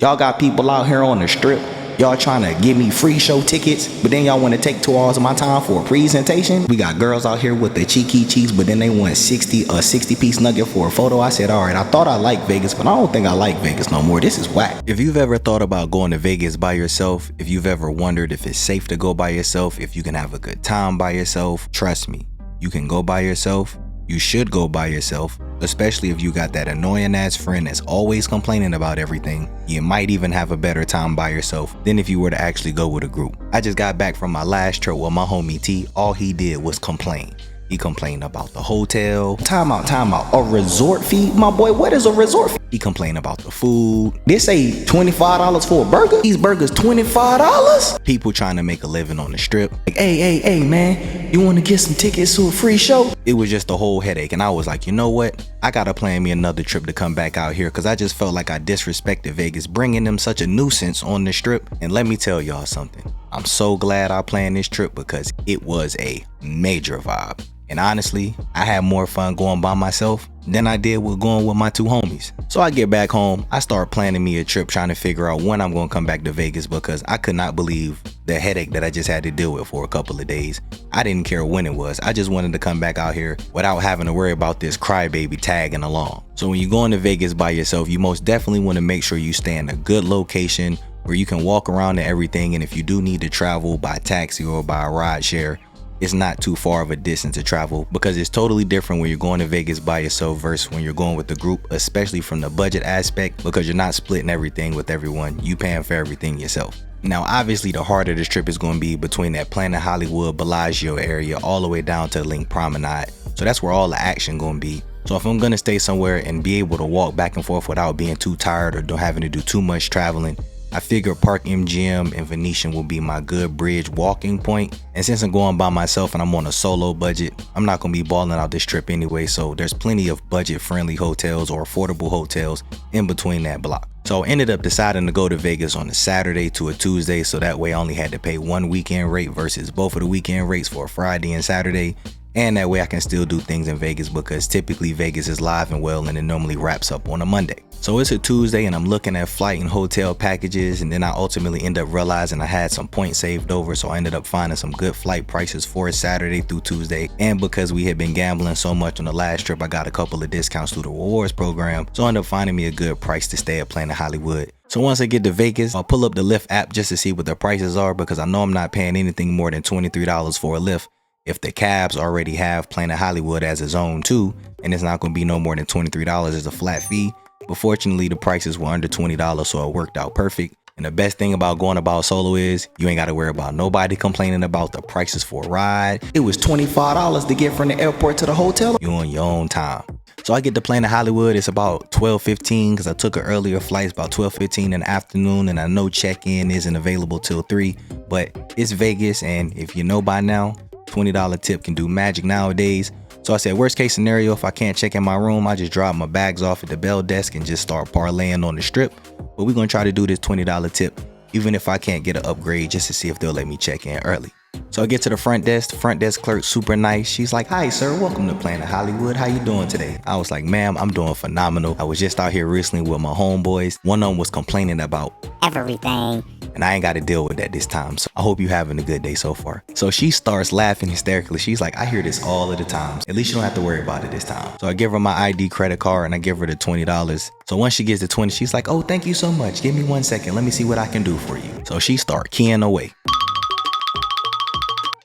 Y'all got people out here on the strip. Y'all trying to give me free show tickets, but then y'all want to take 2 hours of my time for a presentation. We got girls out here with the cheeky cheeks, but then they want 60-piece nugget for a photo. I said, all right, I thought I liked Vegas, but I don't think I like Vegas no more. This is whack. If you've ever thought about going to Vegas by yourself, if you've ever wondered if it's safe to go by yourself, if you can have a good time by yourself, trust me, you can go by yourself. You should go by yourself, especially if you got that annoying ass friend that's always complaining about everything. You might even have a better time by yourself than if you were to actually go with a group. I just got back from my last trip with my homie T. All he did was complain. He complained about the hotel. Time out. A resort fee? My boy, what is a resort fee? He complained about the food. This say $25 for a burger? These burgers $25? People trying to make a living on the strip. Like, hey, man, you want to get some tickets to a free show? It was just a whole headache. And I was like, you know what? I got to plan me another trip to come back out here because I just felt like I disrespected Vegas, bringing them such a nuisance on the strip. And let me tell y'all something. I'm so glad I planned this trip because it was a major vibe. And honestly, I had more fun going by myself than I did with going with my two homies. So I get back home, I start planning me a trip, trying to figure out when I'm going to come back to Vegas because I could not believe the headache that I just had to deal with for a couple of days. I didn't care when it was. I just wanted to come back out here without having to worry about this crybaby tagging along. So when you're going to Vegas by yourself, you most definitely want to make sure you stay in a good location where you can walk around and everything. And if you do need to travel by taxi or by a ride share, it's not too far of a distance to travel because it's totally different when you're going to Vegas by yourself versus when you're going with the group, especially from the budget aspect because you're not splitting everything with everyone. You paying for everything yourself. Now, obviously, the harder this trip is going to be between that Planet Hollywood, Bellagio area all the way down to Link Promenade. So that's where all the action going to be. So if I'm going to stay somewhere and be able to walk back and forth without being too tired or having to do too much traveling, I figure Park MGM and Venetian will be my good bridge walking point. And since I'm going by myself and I'm on a solo budget, I'm not going to be balling out this trip anyway. So there's plenty of budget friendly hotels or affordable hotels in between that block. So I ended up deciding to go to Vegas on a Saturday to a Tuesday. So that way I only had to pay one weekend rate versus both of the weekend rates for a Friday and Saturday. And that way I can still do things in Vegas because typically Vegas is live and well and it normally wraps up on a Monday. So it's a Tuesday and I'm looking at flight and hotel packages, and then I ultimately end up realizing I had some points saved over, so I ended up finding some good flight prices for Saturday through Tuesday. And because we had been gambling so much on the last trip, I got a couple of discounts through the rewards program, so I ended up finding me a good price to stay at Planet Hollywood. So once I get to Vegas, I'll pull up the Lyft app just to see what the prices are because I know I'm not paying anything more than $23 for a Lyft. If the cabs already have Planet Hollywood as a zone too, and it's not going to be no more than $23 as a flat fee. But fortunately, the prices were under $20, so it worked out perfect. And the best thing about going about solo is you ain't got to worry about nobody complaining about the prices for a ride. It was $25 to get from the airport to the hotel. You on your own time. So I get to Planet Hollywood. It's about 12:15 because I took an earlier flight. It's about 12:15 in the afternoon, and I know check-in isn't available till 3. But it's Vegas, and if you know by now, $20 tip can do magic nowadays. So I said, worst case scenario, if I can't check in my room, I just drop my bags off at the bell desk and just start parlaying on the strip. But we're going to try to do this $20 tip, even if I can't get an upgrade, just to see if they'll let me check in early. So I get to the front desk clerk, super nice. She's like, hi, sir, welcome to Planet Hollywood. How you doing today? I was like, ma'am, I'm doing phenomenal. I was just out here recently with my homeboys. One of them was complaining about everything, and I ain't got to deal with that this time. So I hope you're having a good day so far. So she starts laughing hysterically. She's like, I hear this all of the time. At least you don't have to worry about it this time. So I give her my ID credit card and I give her the $20. So once she gets the 20, she's like, oh, thank you so much. Give me 1 second. Let me see what I can do for you. So she start keying away.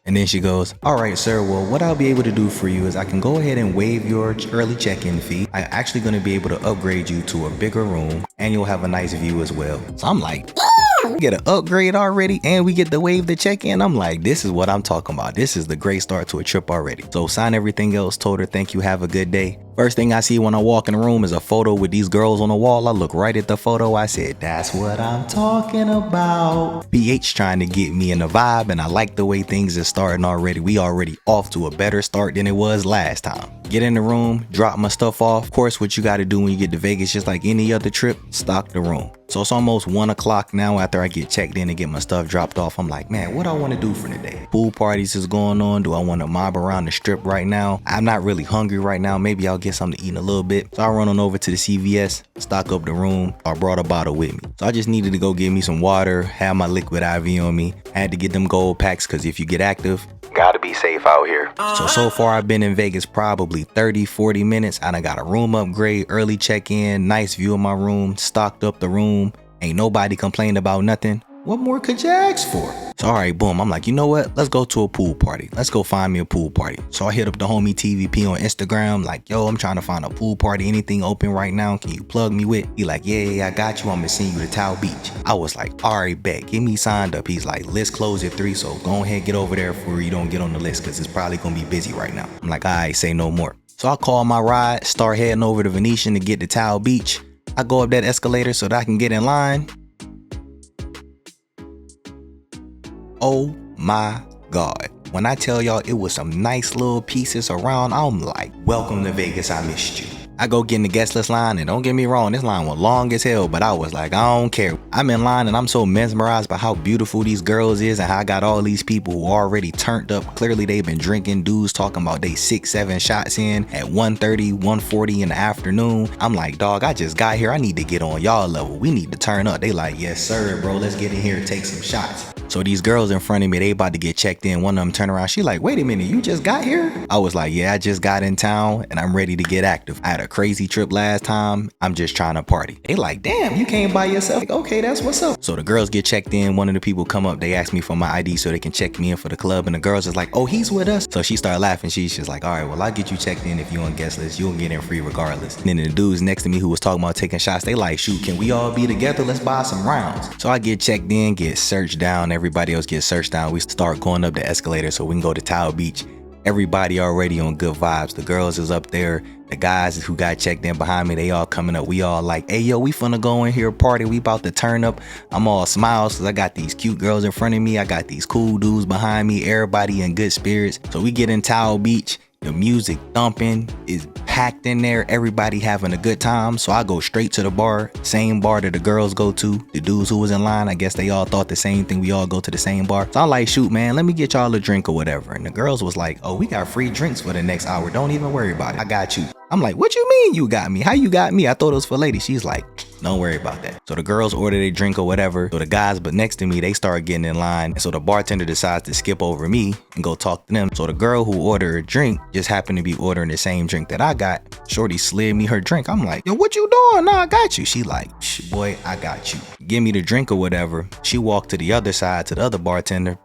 And then she goes, all right, sir, well, what I'll be able to do for you is I can go ahead and waive your early check-in fee. I'm actually going to be able to upgrade you to a bigger room, and you'll have a nice view as well. So I'm like, we get an upgrade already, and we get to waive the check-in. I'm like, this is what I'm talking about. This is the great start to a trip already. So sign everything else, told her, thank you, have a good day. First thing I see when I walk in the room is a photo with these girls on the wall. I look right at the photo. I said, that's what I'm talking about. PH trying to get me in the vibe, and I like the way things are starting already. We already off to a better start than it was last time. Get in the room, drop my stuff off. Of course, what you got to do when you get to Vegas, just like any other trip, stock the room. So it's almost 1 o'clock now after I get checked in and get my stuff dropped off. I'm like, man, what do I want to do for the day? Pool parties is going on. Do I want to mob around the strip right now? I'm not really hungry right now. Maybe I'll get get something to eat in a little bit. So I run on over to the CVS, stock up the room. I brought a bottle with me. So I just needed to go get me some water, have my liquid IV on me. I had to get them gold packs because if you get active, gotta be safe out here. So far I've been in Vegas probably 30-40 minutes. I done got a room upgrade, early check-in, nice view of my room, stocked up the room. Ain't nobody complained about nothing. What more could you ask for? So all right, boom. I'm like, you know what? Let's go to a pool party. Let's go find me a pool party. So I hit up the homie TVP on Instagram. Like, yo, I'm trying to find a pool party. Anything open right now? Can you plug me with? He like, yeah, I got you. I'm gonna send you to Towel Beach. I was like, all right, bet. Get me signed up. He's like, list close at 3. So go ahead, get over there before you don't get on the list because it's probably gonna be busy right now. I'm like, all right, say no more. So I call my ride, start heading over to Venetian to get to Towel Beach. I go up that escalator so that I can get in line. Oh my God. When I tell y'all it was some nice little pieces around, I'm like, welcome to Vegas, I missed you. I go get in the guest list line, and don't get me wrong, this line was long as hell, but I was like, I don't care. I'm in line and I'm so mesmerized by how beautiful these girls is and how I got all these people who already turned up. Clearly they've been drinking, dudes talking about they 6-7 shots in at 1:30, 1:40 in the afternoon. I'm like, dog, I just got here. I need to get on y'all level. We need to turn up. They like, yes sir, bro, let's get in here and take some shots. So these girls in front of me, they about to get checked in. One of them turn around. She like, wait a minute, you just got here? I was like, yeah, I just got in town and I'm ready to get active. I had a crazy trip last time. I'm just trying to party. They like, damn, you came by yourself. Like, okay, that's what's up. So the girls get checked in. One of the people come up. They ask me for my ID so they can check me in for the club. And the girls is like, oh, he's with us. So she started laughing. She's just like, all right, well, I'll get you checked in if you on guest list. You'll get in free regardless. And then the dudes next to me who was talking about taking shots, they like, shoot, can we all be together? Let's buy some rounds. So I get checked in, get searched down. Everybody else gets searched down. We start going up the escalator so we can go to Towel Beach. Everybody already on good vibes. The girls is up there. The guys who got checked in behind me, they all coming up. We all like, hey, yo, we finna go in here party. We about to turn up. I'm all smiles because I got these cute girls in front of me. I got these cool dudes behind me. Everybody in good spirits. So we get in Towel Beach. The music thumping is packed in there. Everybody having a good time. So I go straight to the bar. Same bar that the girls go to. The dudes who was in line, I guess they all thought the same thing. We all go to the same bar. So I'm like, shoot, man, let me get y'all a drink or whatever. And the girls was like, oh, we got free drinks for the next hour. Don't even worry about it. I got you. I'm like, what you mean you got me? How you got me? I thought it was for ladies. She's like, don't worry about that. So the girls ordered a drink or whatever. So the guys but next to me, they start getting in line. And so the bartender decides to skip over me and go talk to them. So the girl who ordered a drink just happened to be ordering the same drink that I got. Shorty slid me her drink. I'm like, yo, what you doing? No, I got you. She like, boy, I got you. Give me the drink or whatever. She walked to the other side to the other bartender.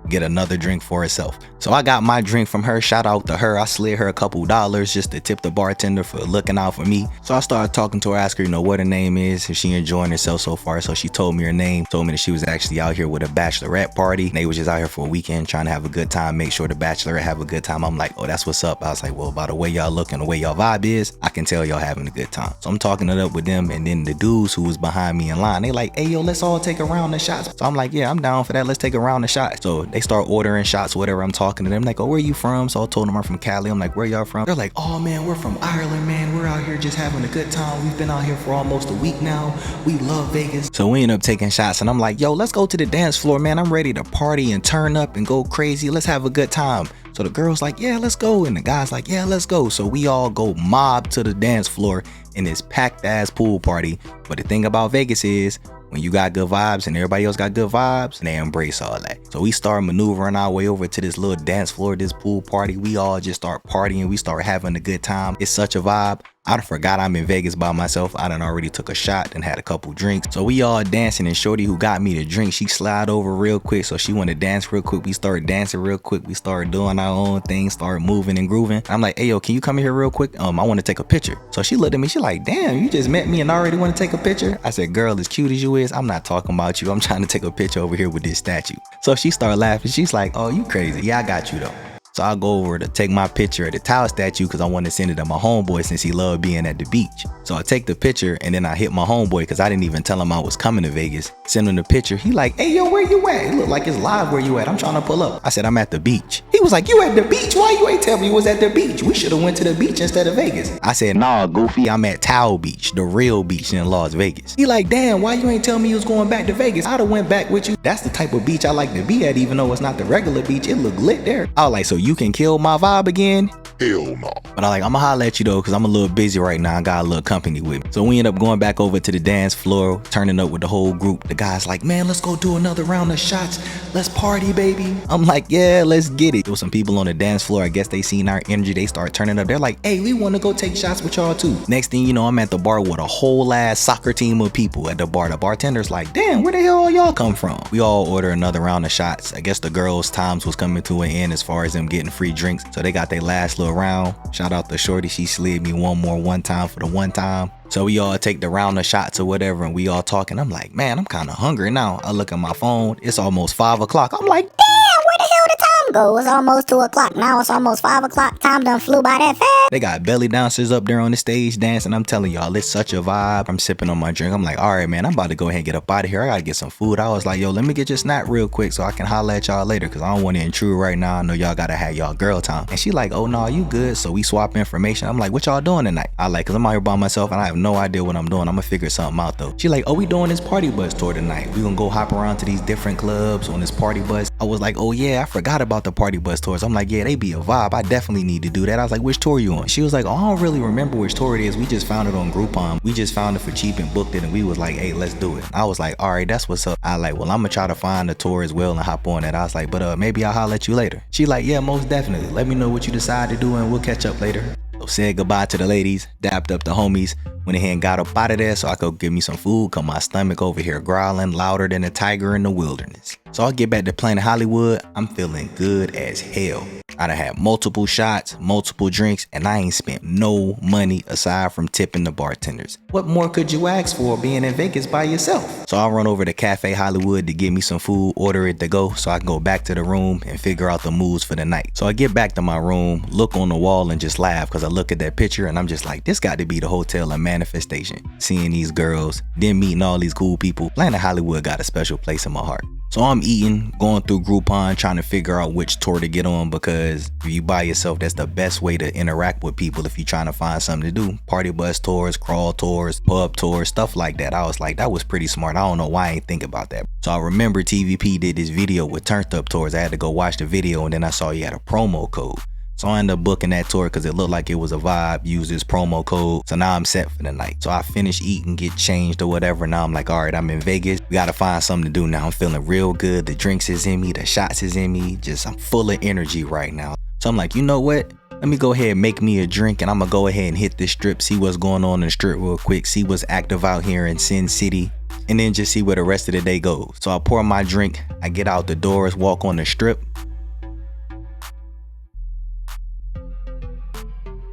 Get another drink for herself. So I got my drink from her. Shout out to her. I slid her a couple dollars just to tip the bartender for looking out for me. So I started talking to her, asked her, you know, what her name is, if she enjoying herself so far. So she told me her name, told me that she was actually out here with a bachelorette party. They was just out here for a weekend trying to have a good time, make sure the bachelorette have a good time. I'm like, oh, that's what's up. I was like, well, by the way y'all look and the way y'all vibe is, I can tell y'all having a good time. So I'm talking it up with them, and then the dudes who was behind me in line, they like, hey, yo, let's all take a round of shots. So I'm like, yeah, I'm down for that. Let's take a round of shots. So they start ordering shots, whatever. I'm talking to them like, oh, where you from? So I told them I'm from Cali. I'm like, where y'all from? They're like, oh man, we're from Ireland, man. We're out here just having a good time. We've been out here for almost a week now. We love Vegas. So we end up taking shots, and I'm like, yo, let's go to the dance floor, man. I'm ready to party and turn up and go crazy. Let's have a good time. So the girl's like, yeah, let's go. And the guy's like, yeah, let's go. So we all go mob to the dance floor in this packed ass pool party. But the thing about Vegas is, when you got good vibes and everybody else got good vibes, they embrace all that. So we start maneuvering our way over to this little dance floor, this pool party. We all just start partying. We start having a good time. It's such a vibe. I done forgot I'm in Vegas by myself. I done already took a shot and had a couple drinks. So we all dancing, and shorty who got me the drink, she slide over real quick. So she want to dance real quick. We start dancing real quick. We start doing our own thing, start moving and grooving. I'm like, hey, yo, can you come here real quick? I want to take a picture. So she looked at me. She like, damn, you just met me and already want to take a picture? I said, girl, as cute as you is, I'm not talking about you. I'm trying to take a picture over here with this statue. So she started laughing. She's like, oh, you crazy. Yeah, I got you though. So I'll go over to take my picture at the tower statue because I want to send it to my homeboy since he loved being at the beach. So I take the picture, and then I hit my homeboy because I didn't even tell him I was coming to Vegas. Send him the picture. He like, hey, yo, where you at? It look like it's live where you at. I'm trying to pull up. I said, I'm at the beach. He was like, you at the beach? Why you ain't tell me you was at the beach? We should have went to the beach instead of Vegas. I said, nah, goofy, I'm at Towel Beach, the real beach in Las Vegas. He like, damn, why you ain't tell me you was going back to Vegas? I'd have went back with you. That's the type of beach I like to be at, even though it's not the regular beach. It look lit there. I was like, so you can kill my vibe again? Hell no. But I'ma holler at you though, cause I'm a little busy right now. I got a little company with me. So we end up going back over to the dance floor, turning up with the whole group. The guy's like, man, let's go do another round of shots. Let's party, baby. I'm like, yeah, let's get it. There was some people on the dance floor. I guess they seen our energy. They start turning up. They're like, hey, we want to go take shots with y'all too. Next thing you know, I'm at the bar with a whole ass soccer team of people at the bar. The bartender's like, damn, where the hell all y'all come from? We all order another round of shots. I guess the girls' times was coming to an end as far as them getting free drinks. So they got their last little round. Shout out to Shorty. She slid me one time for the one time. So we all take the round of shots or whatever, and we all talking. I'm like, man, I'm kind of hungry now. I look at my phone. It's almost 5 o'clock. I'm like, damn, where the hell the time go? It's almost 2 o'clock. Now it's almost 5 o'clock. Time done flew by that fast. They got belly dancers up there on the stage dancing. I'm telling y'all, it's such a vibe. I'm sipping on my drink. I'm like, all right, man, I'm about to go ahead and get up out of here. I got to get some food. I was like, yo, let me get your snack real quick so I can holler at y'all later, because I don't want to intrude right now. I know y'all got to have y'all girl time. And she like, oh, no, you good. So we swap information. I'm like, what y'all doing tonight? I like, because I'm out here by myself and I have no idea what I'm doing. I'm going to figure something out, though. She like, oh, we doing this party bus tour tonight. We going to go hop around to these different clubs on this party bus. I was like, oh, yeah, I forgot about the party bus tours. I'm like, yeah, they be a vibe. I definitely need to do that. I was like, which tour you on? She was like, oh, I don't really remember which tour it is. We just found it on Groupon. We just found it for cheap and booked it, and we was like, hey, let's do it. I was like, all right, that's what's up. I like, well, I'm gonna try to find the tour as well and hop on it. I was like, but maybe I'll holler at you later. She like, yeah, most definitely. Let me know what you decide to do and we'll catch up later. So said goodbye to the ladies, dapped up the homies, went ahead and got up out of there so I could get me some food, cause my stomach over here growling louder than a tiger in the wilderness. So I'll get back to Planet Hollywood. I'm feeling good as hell. I done had multiple shots, multiple drinks, and I ain't spent no money aside from tipping the bartenders. What more could you ask for being in Vegas by yourself? So I'll run over to Cafe Hollywood to get me some food, order it to go so I can go back to the room and figure out the moves for the night. So I get back to my room, look on the wall and just laugh, because I look at that picture and I'm just like, this got to be the hotel of manifestation. Seeing these girls, then meeting all these cool people. Planet Hollywood got a special place in my heart. So I'm eating, going through Groupon, trying to figure out which tour to get on, because if you by yourself, that's the best way to interact with people if you're trying to find something to do. Party bus tours, crawl tours, pub tours, stuff like that. I was like, that was pretty smart. I don't know why I ain't think about that. So I remember TVP did this video with turned up tours. I had to go watch the video, and then I saw he had a promo code. So I ended up booking that tour because it looked like it was a vibe. Use this promo code. So now I'm set for the night. So I finished eating, get changed or whatever. Now I'm like, all right, I'm in Vegas. We got to find something to do now. I'm feeling real good. The drinks is in me. The shots is in me. I'm full of energy right now. So I'm like, you know what? Let me go ahead and make me a drink, and I'm going to go ahead and hit this strip, see what's going on in the strip real quick, see what's active out here in Sin City, and then just see where the rest of the day goes. So I pour my drink. I get out the doors, walk on the strip.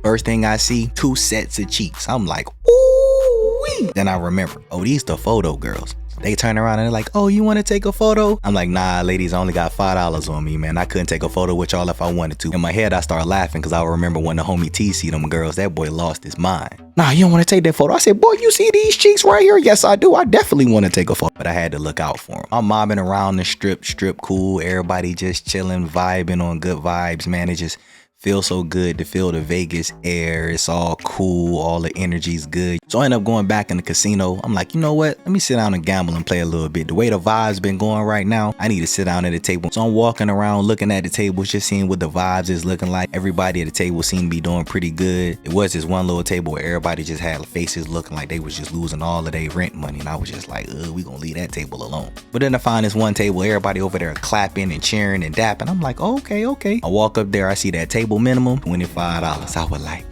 First thing I see, 2 sets of cheeks. I'm like, ooh-wee. Then I remember, oh, these the photo girls. They turn around and they're like, oh, you want to take a photo? I'm like, nah, ladies, I only got $5 on me, man. I couldn't take a photo with y'all if I wanted to. In my head, I started laughing because I remember when the homie T see them girls, that boy lost his mind. Nah, you don't want to take that photo. I said, boy, you see these cheeks right here? Yes, I do. I definitely want to take a photo. But I had to look out for them. I'm mobbing around the strip cool. Everybody just chilling, vibing on good vibes, man. It just feels so good to feel the Vegas air. It's all cool. All the energy's good. So I end up going back in the casino. I'm like, you know what? Let me sit down and gamble and play a little bit. The way the vibe's been going right now, I need to sit down at the table. So I'm walking around looking at the tables, just seeing what the vibes is looking like. Everybody at the table seemed to be doing pretty good. It was this one little table where everybody just had faces looking like they was just losing all of their rent money. And I was just like, we gonna leave that table alone. But then I find this one table, everybody over there clapping and cheering and dapping. I'm like, okay. I walk up there, I see that table minimum, $25. I was like,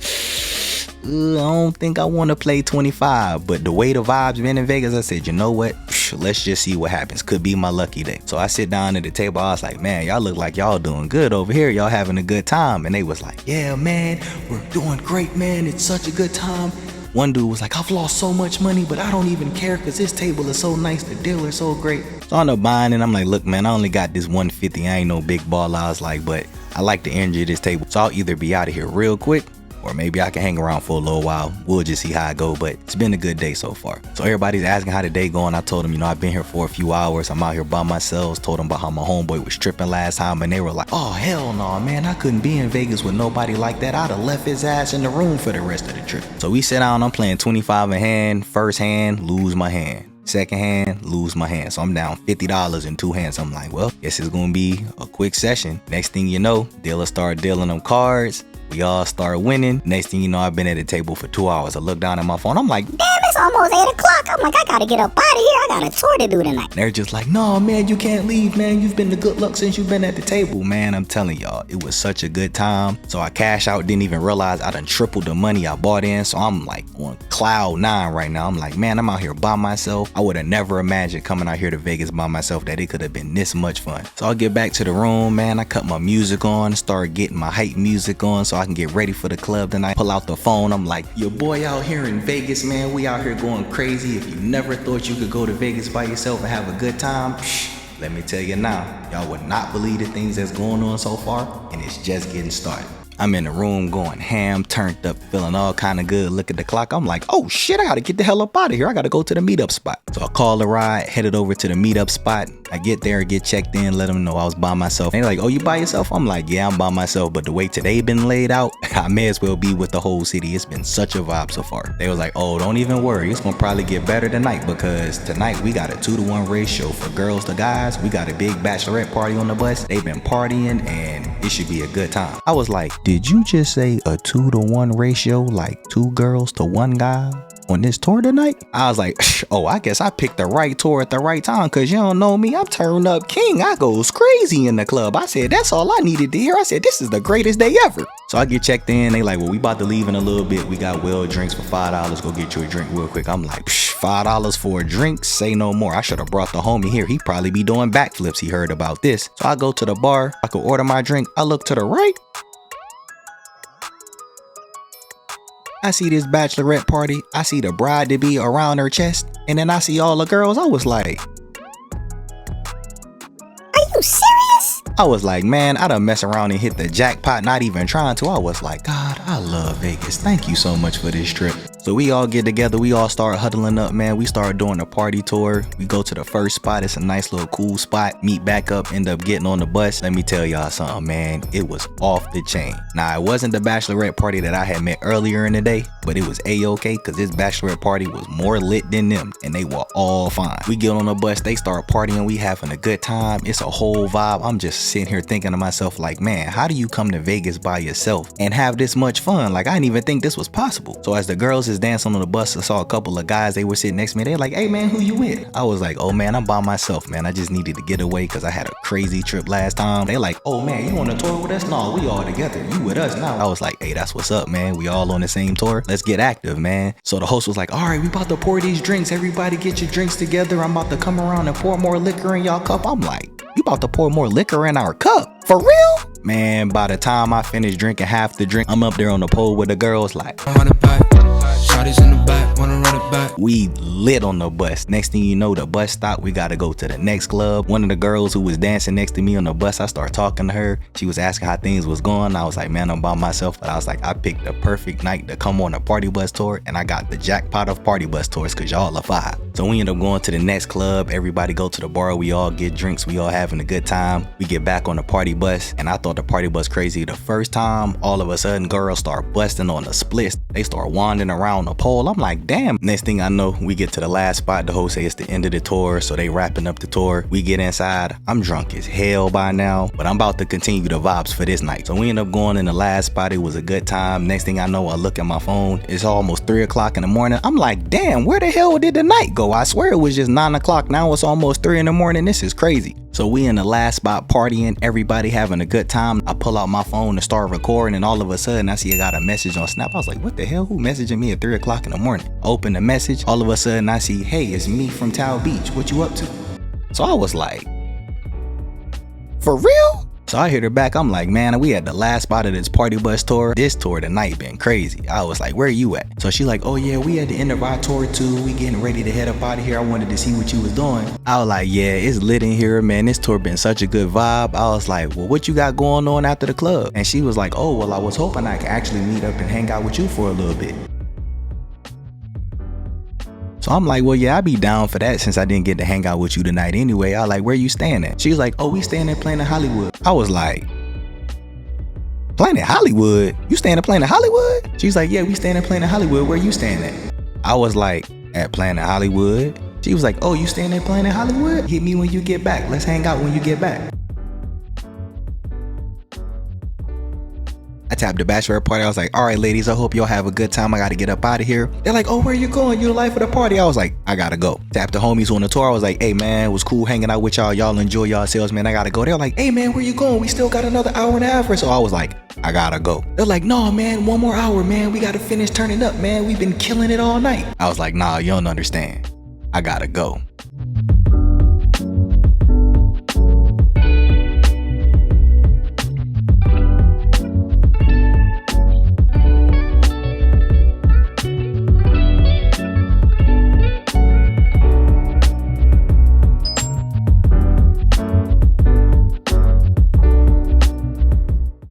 I don't think I want to play 25, but the way the vibes been in Vegas, I said, you know what? Let's just see what happens. Could be my lucky day. So I sit down at the table. I was like, man, y'all look like y'all doing good over here. Y'all having a good time. And they was like, yeah, man, we're doing great, man. It's such a good time. One dude was like, I've lost so much money, but I don't even care because this table is so nice. The deal is so great. So I end up buying and I'm like, look, man, I only got this 150. I ain't no big baller. I was like, but I like the energy of this table. So I'll either be out of here real quick, or maybe I can hang around for a little while. We'll just see how it go, but it's been a good day so far. So everybody's asking how the day going. I told them, you know, I've been here for a few hours. I'm out here by myself. Told them about how my homeboy was tripping last time, and they were like, oh, hell no, man. I couldn't be in Vegas with nobody like that. I'd have left his ass in the room for the rest of the trip. So we sit down. I'm playing 25 in hand. First hand, lose my hand. Second hand, lose my hand. So I'm down $50 in 2 hands. I'm like, well, guess it's gonna be a quick session. Next thing you know, dealer start dealing them cards. We all start winning. Next thing you know, I've been at the table for 2 hours. I look down at my phone. I'm like, damn, it's almost 8 o'clock. I'm like, I gotta get up out of here. I got a tour to do tonight. They're just like, no, man, you can't leave, man. You've been to good luck since you've been at the table. Man, I'm telling y'all, it was such a good time. So I cash out, didn't even realize I done tripled the money I bought in. So I'm like on cloud 9 right now. I'm like, man, I'm out here by myself. I would have never imagined coming out here to Vegas by myself that it could have been this much fun. So I'll get back to the room, man. I cut my music on, start getting my hype music on so I can get ready for the club tonight. Pull out the phone. I'm like, your boy out here in Vegas, man. We out here going crazy. If you never thought you could go to Vegas by yourself and have a good time, let me tell you now, y'all would not believe the things that's going on so far, and it's just getting started. I'm in the room going ham, turned up, feeling all kind of good. Look at the clock. I'm like, oh shit, I gotta get the hell up out of here. I gotta go to the meetup spot. So I call a ride, headed over to the meetup spot. I get there, get checked in, let them know I was by myself. They're like, oh, you by yourself? I'm like, yeah, I'm by myself. But the way today been laid out, I may as well be with the whole city. It's been such a vibe so far. They was like, oh, don't even worry. It's gonna probably get better tonight because tonight we got a 2-to-1 ratio for girls to guys. We got a big bachelorette party on the bus. They've been partying and it should be a good time. I was like, did you just say a 2-to-1 ratio, like 2 girls to 1 guy on this tour tonight? I was like, oh, I guess I picked the right tour at the right time because you don't know me. I'm turned up king. I goes crazy in the club. I said, that's all I needed to hear. I said, this is the greatest day ever. So I get checked in. They like, well, we about to leave in a little bit. We got well drinks for $5. Go get you a drink real quick. I'm like, $5 for a drink? Say no more. I should have brought the homie here. He probably be doing backflips. He heard about this. So I go to the bar. I could order my drink. I look to the right. I see this bachelorette party. I see the bride-to-be around her chest. And then I see all the girls. I was like, are you serious? I was like, man, I done mess around and hit the jackpot, not even trying to. I was like, God, I love Vegas. Thank you so much for this trip. So we all get together. We all start huddling up, man. We start doing a party tour. We go to the first spot. It's a nice little cool spot. Meet back up, end up getting on the bus. Let me tell y'all something, man. It was off the chain. Now, it wasn't the bachelorette party that I had met earlier in the day, but it was A-okay because this bachelorette party was more lit than them, and they were all fine. We get on the bus. They start partying. We having a good time. It's a whole vibe. I'm just sitting here thinking to myself like, man, how do you come to Vegas by yourself and have this much fun? Like, I didn't even think this was possible. So as the girls is dancing on the bus, I saw a couple of guys. They were sitting next to me. They're like, hey man, who you with? I was like, oh man, I'm by myself, man. I just needed to get away because I had a crazy trip last time. They like, oh man, you on a tour with us? No, we all together. You with us now. I was like, hey, that's what's up, man. We all on the same tour. Let's get active, man. So the host was like, all right, we about to pour these drinks. Everybody get your drinks together. I'm about to come around and pour more liquor in y'all cup. I'm like, you about to pour more liquor in our cup? For real? Man, by the time I finished drinking half the drink, I'm up there on the pole with the girls like, shawty's in the back, wanna run it back. We lit on the bus. Next thing you know, the bus stopped. We gotta go to the next club. One of the girls who was dancing next to me on the bus, I started talking to her. She was asking how things was going. I was like, man, I'm by myself. But I was like, I picked the perfect night to come on a party bus tour, and I got the jackpot of party bus tours because y'all are 5. So we end up going to the next club. Everybody go to the bar. We all get drinks. We all having a good time. We get back on the party bus, and I thought the party bus crazy the first time. All of a sudden, girls start busting on the splits. They start wandering around the pole. I'm like, damn. Next thing I know, we get to the last spot. The host say it's the end of the tour, so they wrapping up the tour. We get inside. I'm drunk as hell by now, but I'm about to continue the vibes for this night. So we end up going in the last spot. It was a good time. Next thing I know, I look at my phone. It's almost 3 o'clock in the morning. I'm like, damn, where the hell did the night go? I swear it was just 9 o'clock. Now it's almost 3 in the morning. This is crazy. So we in the last spot partying, everybody having a good time. I pull out my phone to start recording, and all of a sudden I see I got a message on Snap. I was like, what the hell? Who messaging me at 3 o'clock in the morning? Open the message. All of a sudden I see, hey, it's me from Towel Beach. What you up to? So I was like, for real? So I hit her back. I'm like, man, we at the last spot of this party bus tour. This tour tonight been crazy. I was like, where you at? So she like, oh yeah, we at the end of our tour too. We getting ready to head up out of here. I wanted to see what you was doing. I was like, yeah, it's lit in here, man. This tour been such a good vibe. I was like, well, what you got going on after the club? And she was like, oh, well, I was hoping I could actually meet up and hang out with you for a little bit. So I'm like, well, yeah, I'd be down for that since I didn't get to hang out with you tonight anyway. I was like, where you staying at? She was like, oh, we staying at Planet Hollywood. I was like, Planet Hollywood? You staying at Planet Hollywood? She's like, yeah, we staying at Planet Hollywood. Where you staying at? I was like, at Planet Hollywood? She was like, oh, you staying at Planet Hollywood? Hit me when you get back. Let's hang out when you get back. I tapped the bachelor party. I was like, all right, ladies, I hope y'all have a good time. I gotta get up out of here. They're like, oh, where you going? You the life of the party. I was like, I gotta go. Tapped the homies on the tour. I was like, hey, man, it was cool hanging out with y'all. Y'all enjoy yourselves, man. I gotta go. They're like, hey, man, where you going? We still got another hour and a half or so. I was like, I gotta go. They're like, no, man, one more hour, man. We gotta finish turning up, man. We've been killing it all night. I was like, nah, you don't understand. I gotta go.